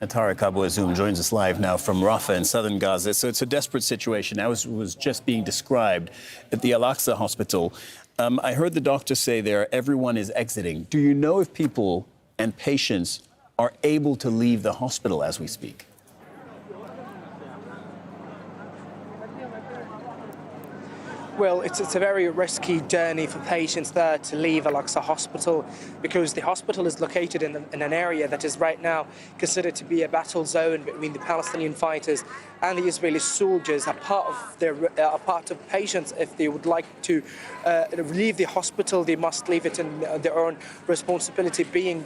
And Tareq Azzoum joins us live now from Rafah in southern Gaza. So it's a desperate situation, as was just being described at the Al-Aqsa hospital. I heard the doctor say there everyone is exiting. Do you know if people and patients are able to leave the hospital as we speak? Well, it's a very risky journey for patients there to leave Al-Aqsa hospital, because the hospital is located in an area that is right now considered to be a battle zone between the Palestinian fighters and the Israeli soldiers. A part of patients, if they would like to leave the hospital, they must leave it in their own responsibility, fleeing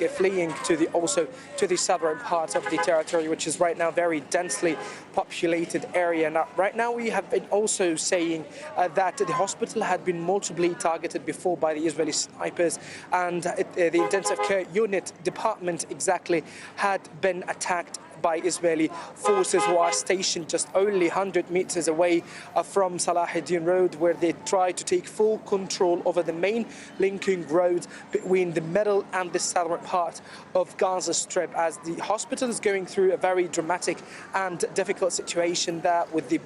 to the southern part of the territory, which is right now very densely populated area. Now, right now we have been also saying that the hospital had been multiply targeted before by the Israeli snipers, and the intensive care unit department exactly had been attacked by Israeli forces who are stationed just only 100 meters away from Salahuddin Road, where they try to take full control over the main linking road between the middle and the southern part of Gaza Strip, as the hospital is going through a very dramatic and difficult situation there with the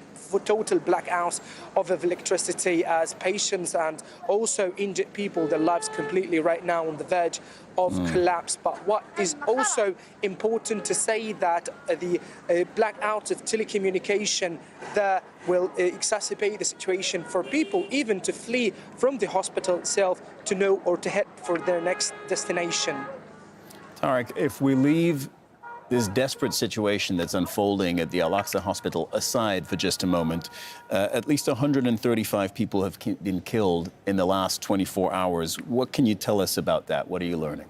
total blackout of electricity, as patients and also injured people, their lives completely right now on the verge of collapse. But what is also important to say that the blackout of telecommunication there will exacerbate the situation for people even to flee from the hospital itself to know or to head for their next destination. Tareq, if we leave this desperate situation that's unfolding at the Al-Aqsa hospital aside for just a moment, at least 135 people have been killed in the last 24 hours. What can you tell us about that? What are you learning?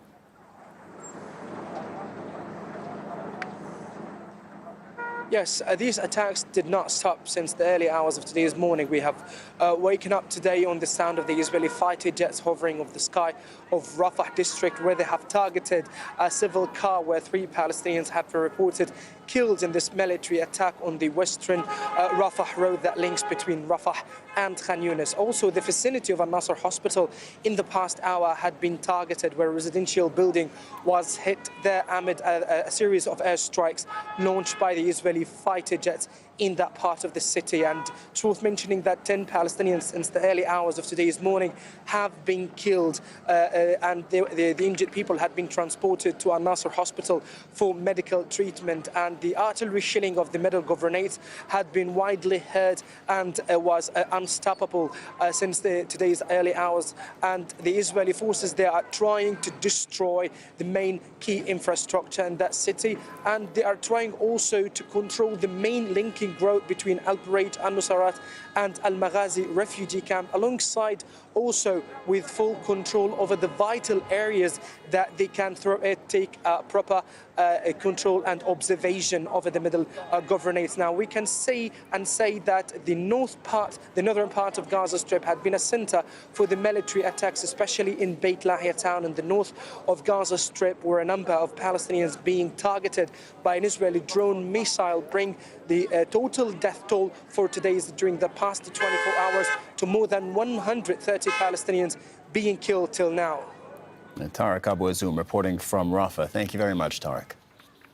Yes, these attacks did not stop since the early hours of today's morning. We have waken up today on the sound of the Israeli fighter jets hovering over the sky of Rafah district, where they have targeted a civil car where 3 Palestinians have been reported killed in this military attack on the western Rafah road that links between Rafah and Khan Younis. Also, the vicinity of Al-Nasser hospital in the past hour had been targeted, where a residential building was hit there amid a series of airstrikes launched by the Israeli fighter jets in that part of the city. And it's worth mentioning that 10 Palestinians since the early hours of today's morning have been killed, and the injured people had been transported to Al-Nasser hospital for medical treatment. And the artillery shelling of the middle governorate had been widely heard and was unstoppable since today's early hours. And the Israeli forces there are trying to destroy the main key infrastructure in that city, and they are trying also to control the main linking road between Al-Burait, Nuseirat and Maghazi refugee camp, alongside also with full control over the vital areas that they can take proper control and observation over the middle governorates. Now we can see and say that the northern part of Gaza Strip had been a center for the military attacks, especially in Beit Lahia town in the north of Gaza Strip, where a number of Palestinians being targeted by an Israeli drone missile bring the total death toll for during the past 24 hours to more than 130 Palestinians being killed till now. Tareq Azzoum reporting from Rafah. Thank you very much, Tareq.